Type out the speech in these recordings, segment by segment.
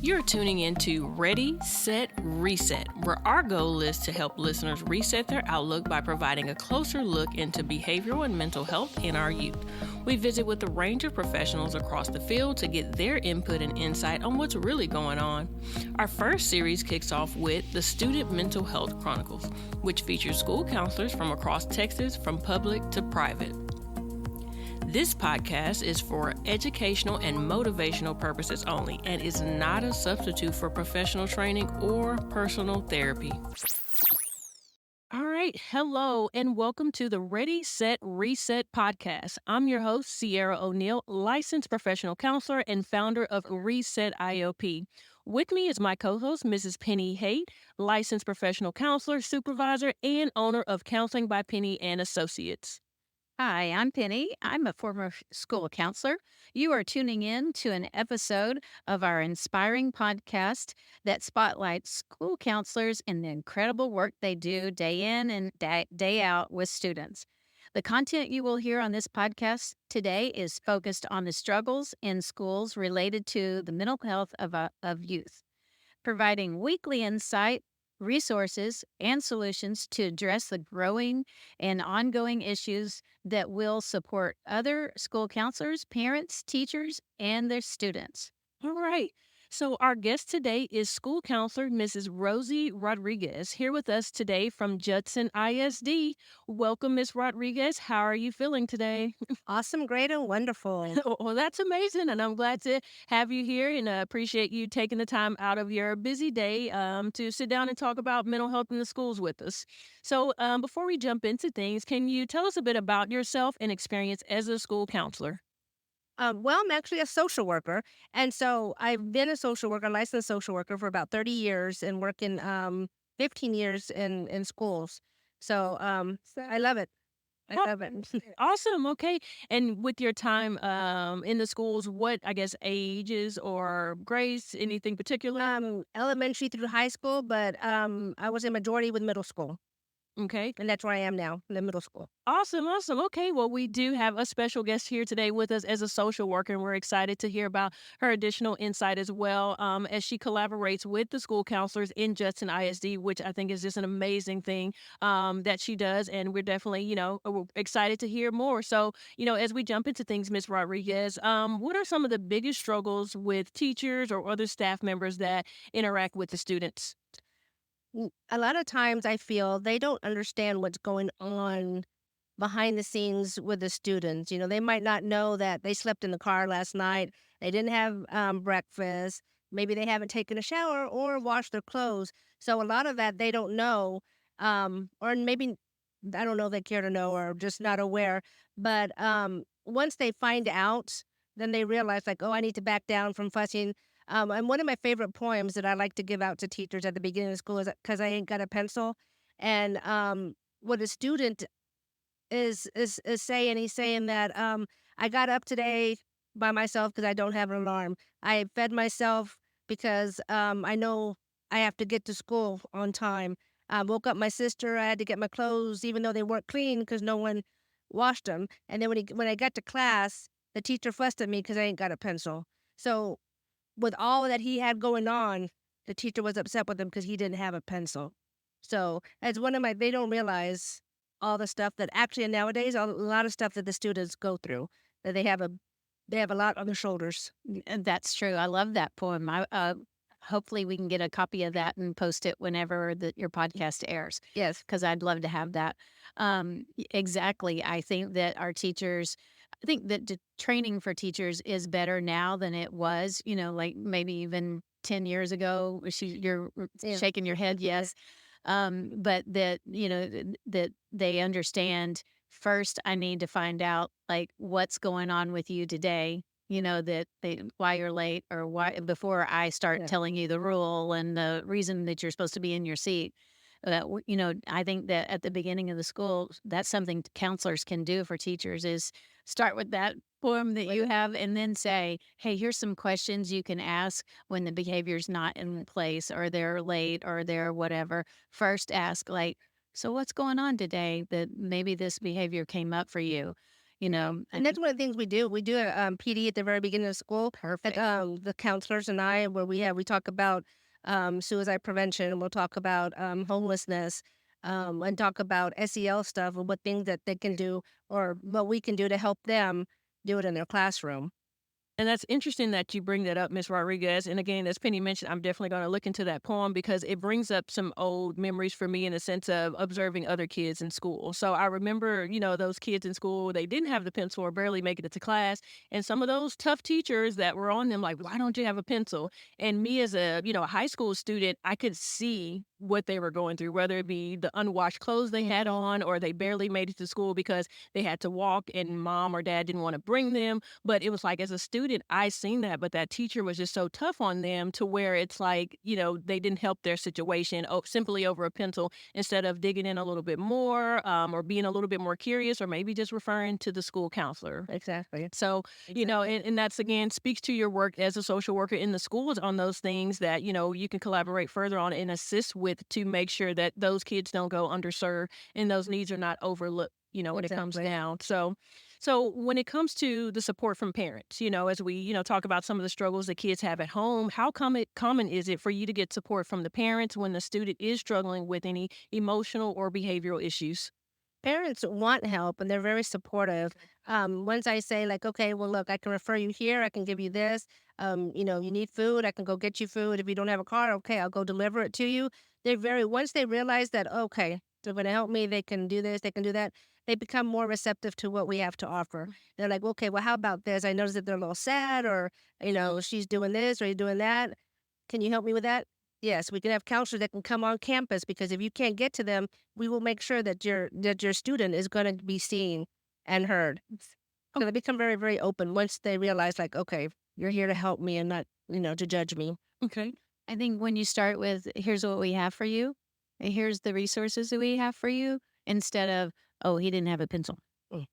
You're tuning into Ready, Set, Reset, where our goal is to help listeners reset their outlook by providing a closer look into behavioral and mental health in our youth. We visit with a range of professionals across the field to get their input and insight on what's really going on. Our first series kicks off with the Student Mental Health Chronicles, which features school counselors from across Texas, from public to private. This podcast is for educational and motivational purposes only and is not a substitute for professional training or personal therapy. All right, hello, and welcome to the Ready, Set, Reset podcast. I'm your host, Sierra O'Neill, licensed professional counselor and founder of Reset IOP. With me is my co-host, Mrs. Penny Haight, licensed professional counselor, supervisor, and owner of Counseling by Penny and Associates. Hi, I'm Penny. I'm a former school counselor. You are tuning in to an episode of our inspiring podcast that spotlights school counselors and the incredible work they do day in and day out with students. The content you will hear on this podcast today is focused on the struggles in schools related to the mental health of youth, providing weekly insight, resources, and solutions to address the growing and ongoing issues that will support other school counselors, parents, teachers, and their students. All right. So our guest today is school counselor Mrs. Rosie Rodriguez, here with us today from Judson ISD. Welcome, Ms. Rodriguez. How are you feeling today? Awesome, great, and wonderful. Well, that's amazing, and I'm glad to have you here, and appreciate you taking the time out of your busy day to sit down and talk about mental health in the schools with us. So before we jump into things, can you tell us a bit about yourself and experience as a school counselor? Well, I'm actually a social worker, and so I've been a social worker, licensed social worker for about 30 years, and working 15 years in schools. So I love it. I love it. Awesome. Okay. And with your time in the schools, what, I guess, ages or grades, anything particular? Elementary through high school, but I was a majority with middle school, Okay. and that's where I am now, in the middle school. Awesome. Awesome. Okay. Well, we do have a special guest here today with us as a social worker, and we're excited to hear about her additional insight as well, as she collaborates with the school counselors in Judson ISD, which I think is just an amazing thing that she does. And we're definitely, excited to hear more. So, as we jump into things, Ms. Rodriguez, what are some of the biggest struggles with teachers or other staff members that interact with the students? A lot of times I feel they don't understand what's going on behind the scenes with the students. They might not know that they slept in the car last night. They didn't have breakfast. Maybe they haven't taken a shower or washed their clothes. So a lot of that they don't know, or maybe I don't know if they care to know or just not aware. But once they find out, then they realize like, oh, I need to back down from fussing. And one of my favorite poems that I like to give out to teachers at the beginning of school is "Cause I Ain't Got a Pencil," and what a student is saying. He's saying that I got up today by myself because I don't have an alarm. I fed myself because I know I have to get to school on time. I woke up my sister. I had to get my clothes even though they weren't clean because no one washed them. And then when I got to class, the teacher fussed at me because I ain't got a pencil. So with all that he had going on, the teacher was upset with him because he didn't have a pencil. So as they don't realize all the stuff that actually nowadays, a lot of stuff that the students go through, that they have a lot on their shoulders. And that's true. I love that poem. Hopefully we can get a copy of that and post it whenever your podcast airs. Yes. Because I'd love to have that. Exactly. I think that the training for teachers is better now than it was, like maybe even 10 years ago. You're shaking your head, yes. But that they understand first, I need to find out like what's going on with you today, why you're late or why before I start telling you the rule and the reason that you're supposed to be in your seat. I think that at the beginning of the school, that's something counselors can do for teachers is start with that poem that you have and then say, hey, here's some questions you can ask when the behavior's not in place or they're late or they're whatever. First ask like, so what's going on today that maybe this behavior came up for you? And that's one of the things we do. We do a PD at the very beginning of school. That Perfect. the counselors and I, where we talk about suicide prevention. We'll talk about homelessness, and talk about SEL stuff and what things that they can do or what we can do to help them do it in their classroom. And that's interesting that you bring that up, Ms. Rodriguez. And again, as Penny mentioned, I'm definitely going to look into that poem because it brings up some old memories for me in the sense of observing other kids in school. So I remember, those kids in school, they didn't have the pencil or barely make it to class. And some of those tough teachers that were on them, like, why don't you have a pencil? And me as a high school student, I could see what they were going through, whether it be the unwashed clothes they had on or they barely made it to school because they had to walk and mom or dad didn't want to bring them. But it was like, as a student, I seen that, but that teacher was just so tough on them to where it's like, they didn't help their situation simply over a pencil instead of digging in a little bit more, or being a little bit more curious, or maybe just referring to the school counselor. Exactly. So, and that's again speaks to your work as a social worker in the schools on those things that, you can collaborate further on and assist with to make sure that those kids don't go underserved and those needs are not overlooked, when it comes Exactly. down. So when it comes to the support from parents, as we, talk about some of the struggles that kids have at home, how common is it for you to get support from the parents when the student is struggling with any emotional or behavioral issues? Parents want help and they're very supportive. Once I say like, okay, well, look, I can refer you here. I can give you this. You need food. I can go get you food. If you don't have a car, okay, I'll go deliver it to you. Once they realize that, okay, they're going to help me. They can do this. They can do that. They become more receptive to what we have to offer. They're like, okay, well, how about this? I noticed that they're a little sad or, she's doing this or you're doing that. Can you help me with that? Yes, we can have counselors that can come on campus because if you can't get to them, we will make sure that your student is going to be seen and heard. So they become very, very open once they realize, like, okay, you're here to help me and not, to judge me. Okay. I think when you start with, here's what we have for you, and here's the resources that we have for you, instead of, oh, he didn't have a pencil. Mm,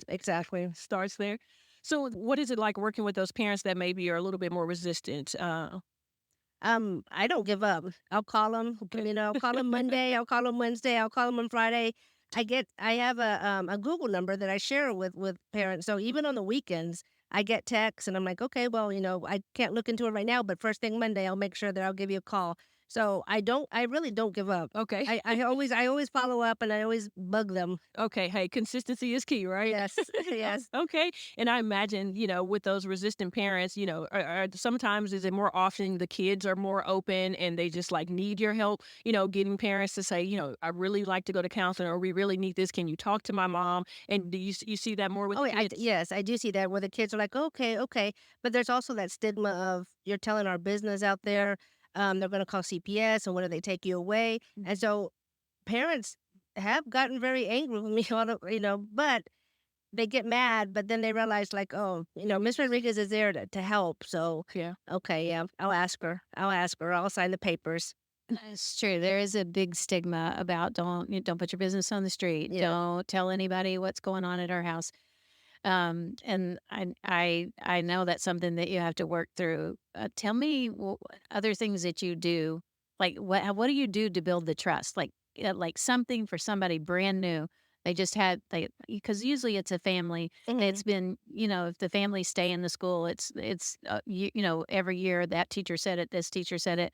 exactly. Starts there. So what is it like working with those parents that maybe are a little bit more resistant? I don't give up. I'll call them, I'll call them Monday, I'll call them Wednesday, I'll call them on Friday. I have a Google number that I share with parents. So even on the weekends, I get texts and I'm like, okay, well, I can't look into it right now, but first thing Monday, I'll make sure that I'll give you a call. So I really don't give up. Okay. I always follow up and I always bug them. Okay. Hey, consistency is key, right? Yes, yes. Okay. And I imagine, with those resistant parents, sometimes is it more often the kids are more open and they just like need your help, getting parents to say, I really like to go to counseling or we really need this. Can you talk to my mom? And do you see that more with Oh, the yeah, kids? yes, I do see that where the kids are like, okay, okay. But there's also that stigma of you're telling our business out there. They're going to call CPS and what do they take you away? And so parents have gotten very angry with me, but they get mad, but then they realize like, oh, Miss Rodriguez is there to help. So, Yeah. okay, yeah, I'll ask her. I'll ask her. I'll sign the papers. That's true. There is a big stigma about don't put your business on the street. Yeah. Don't tell anybody what's going on at our house. And I know that's something that you have to work through. Tell me other things that you do. Like what do you do to build the trust? Like something for somebody brand new. They just had because usually it's a family. Mhm. It's been if the family stay in the school, it's every year that teacher said it, this teacher said it.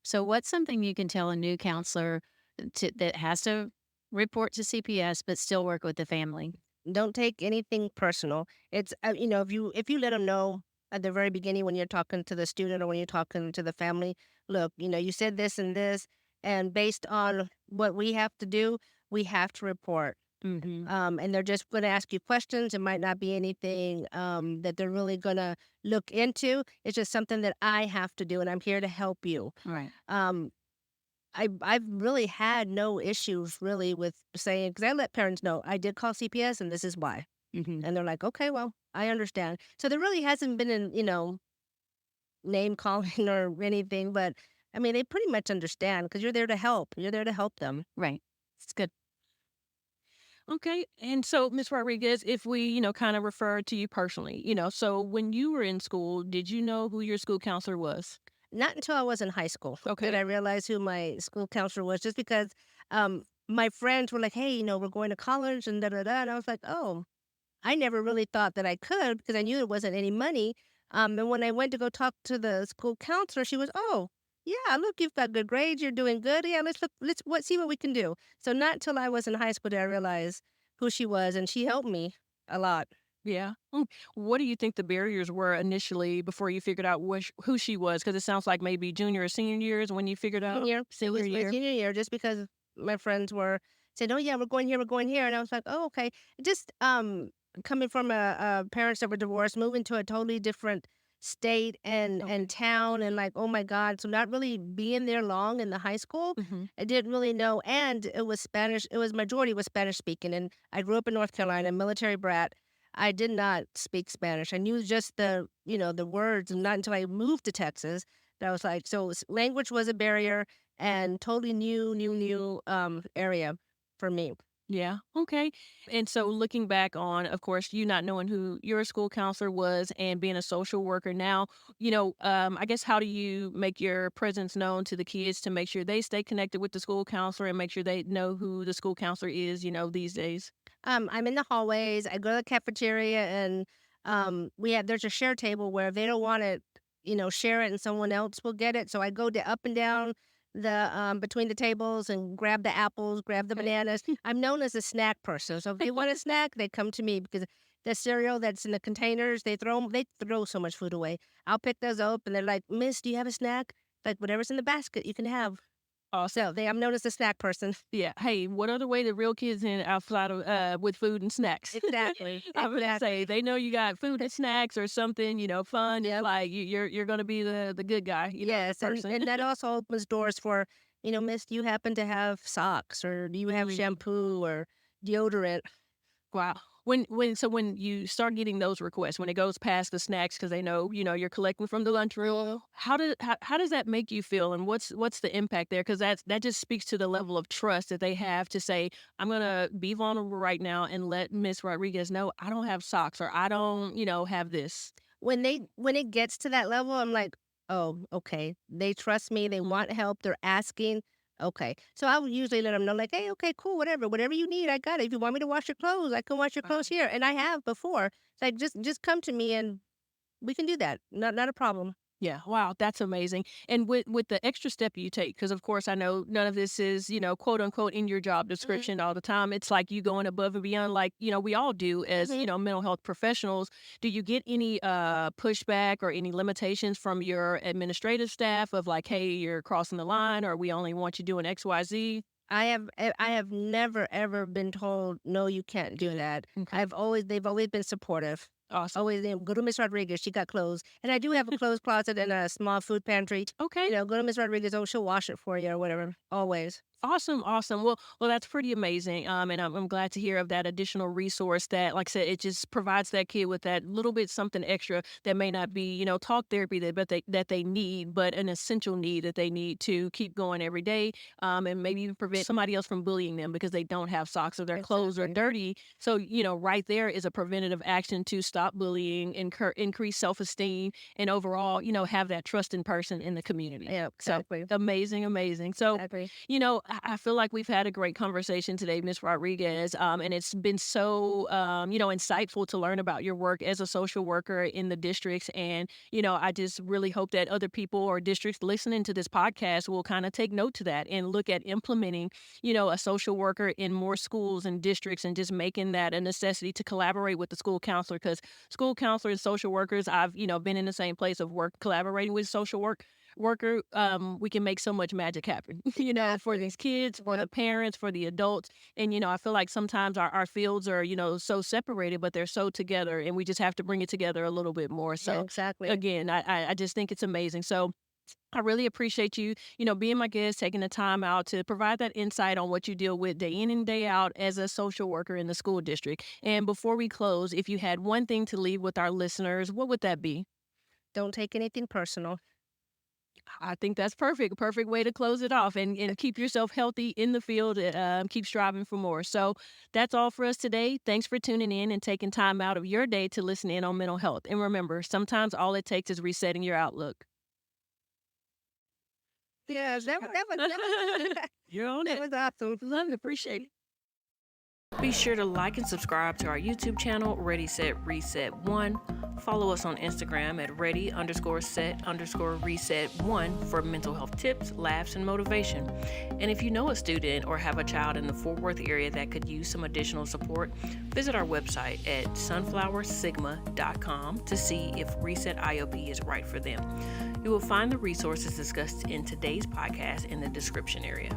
So what's something you can tell a new counselor that has to report to CPS but still work with the family? Don't take anything personal. It's if you let them know at the very beginning when you're talking to the student or when you're talking to the family, look, you said this and this, and based on what we have to do, we have to report. Mm-hmm. And they're just going to ask you questions. It might not be anything that they're really going to look into. It's just something that I have to do, and I'm here to help you. Right. Um, I've really had no issues really with saying because I let parents know I did call CPS and this is why, Hmm. and they're like, okay, well, I understand. So there really hasn't been an name calling or anything, but I mean they pretty much understand because you're there to help. You're there to help them. Right. It's good. Okay. And so, Ms. Rodriguez, if we, kind of refer to you personally, so when you were in school, did you know who your school counselor was? Not until I was in high school did Okay. I realize who my school counselor was. Just because my friends were like, hey, we're going to college and da da da, and I was like, oh. I never really thought that I could because I knew there wasn't any money. And when I went to go talk to the school counselor, she was, "Oh, yeah, look, you've got good grades. You're doing good. Yeah, see what we can do." So not until I was in high school did I realize who she was, and she helped me a lot. Yeah. What do you think the barriers were initially before you figured out who she was? Because it sounds like maybe junior or senior years when you figured out Senior, it senior was my year. senior year, just because my friends were said, "Oh yeah, we're going here," and I was like, "Oh okay." Just coming from a parents that were divorced, moving to a totally different state and Okay. town, and like, oh my God, so not really being there long in the high school, Hmm. I didn't really know, and it was Spanish. It was majority was Spanish speaking, and I grew up in North Carolina, military brat. I did not speak Spanish. I knew just the words, and not until I moved to Texas that I was like, so language was a barrier and totally new area for me. Yeah. Okay. And so looking back on, of course, you not knowing who your school counselor was and being a social worker now, I guess how do you make your presence known to the kids to make sure they stay connected with the school counselor and make sure they know who the school counselor is, these days? I'm in the hallways. I go to the cafeteria, and there's a share table where if they don't want to, share it, and someone else will get it. So I go up and down the between the tables and grab the apples, grab the bananas. I'm known as a snack person. So if they want a snack, they come to me because the cereal that's in the containers, they throw so much food away. I'll pick those up, and they're like, "Miss, do you have a snack? Like whatever's in the basket, you can have." Awesome. So I'm known as a snack person. Yeah. Hey, what other way the real kids in outside of with food and snacks? Exactly. I would say Exactly. they know you got food and snacks or something, fun. It's Yep. like you're gonna be the good guy, the Yes, and person. and that also opens doors for, "Miss, do you happen to have socks, or do you have Mm. shampoo or deodorant?" Wow. When you start getting those requests, when it goes past the snacks because they know, you're collecting from the lunchroom, how does that make you feel? And what's the impact there? Because that just speaks to the level of trust that they have to say, I'm gonna be vulnerable right now and let Miss Rodriguez know I don't have socks or I don't, have this. When it gets to that level, I'm like, "Oh, okay. They trust me, they Mhm. want help, they're asking." Okay. So I would usually let them know, like, "Hey, okay, cool, whatever you need, I got it. If you want me to wash your clothes, I can wash your clothes here." And I have before. It's like, "Just come to me and we can do that. Not a problem." Yeah, wow, that's amazing. And with the extra step you take, because of course I know none of this is, quote unquote in your job Mhm, description all the time. It's like you going above and beyond, like, we all do as, mhm. mental health professionals. Do you get any pushback or any limitations from your administrative staff of like, hey, you're crossing the line or we only want you doing XYZ? I have never ever been told, "No, you can't do that." Okay. They've always been supportive. Awesome. Always, "Go to Miss Rodriguez, she got clothes." And I do have a clothes closet and a small food pantry. Okay. Go to Miss Rodriguez, oh, she'll wash it for you or whatever, always. Awesome, awesome. Well, that's pretty amazing. And I'm glad to hear of that additional resource that, like I said, it just provides that kid with that little bit something extra that may not be, talk therapy that they need, but an essential need that they need to keep going every day. And maybe even prevent somebody else from bullying them because they don't have socks or their clothes are Exactly. dirty. So, right there is a preventative action to stop bullying, increase self-esteem, and overall, have that trust in person in the community. Yeah, So exactly. amazing, amazing. So Exactly. I feel like we've had a great conversation today, Miss Rodriguez, and it's been so, insightful to learn about your work as a social worker in the districts. And, I just really hope that other people or districts listening to this podcast will kind of take note to that and look at implementing, a social worker in more schools and districts and just making that a necessity to collaborate with the school counselor because school counselors, social workers, I've, been in the same place of work collaborating with social worker, we can make so much magic happen, for Exactly. these kids, for the parents, for the adults. And, I feel like sometimes our fields are, so separated, but they're so together and we just have to bring it together a little bit more. Yeah, So exactly. again, I just think it's amazing. So I really appreciate you, being my guest, taking the time out to provide that insight on what you deal with day in and day out as a social worker in the school district. And before we close, if you had one thing to leave with our listeners, what would that be? Don't take anything personal. I think that's perfect. Perfect way to close it off and keep yourself healthy in the field. Keep striving for more. So that's all for us today. Thanks for tuning in and taking time out of your day to listen in on mental health. And remember, sometimes all it takes is resetting your outlook. Yeah, that was You're on that it. was awesome. Love it. Appreciate it. Be sure to like and subscribe to our YouTube channel, Ready, Set, Reset 1. Follow us on Instagram at ready_set_reset1 for mental health tips, laughs, and motivation. And if you know a student or have a child in the Fort Worth area that could use some additional support, visit our website at sunflowersigma.com to see if Reset IOP is right for them. You will find the resources discussed in today's podcast in the description area.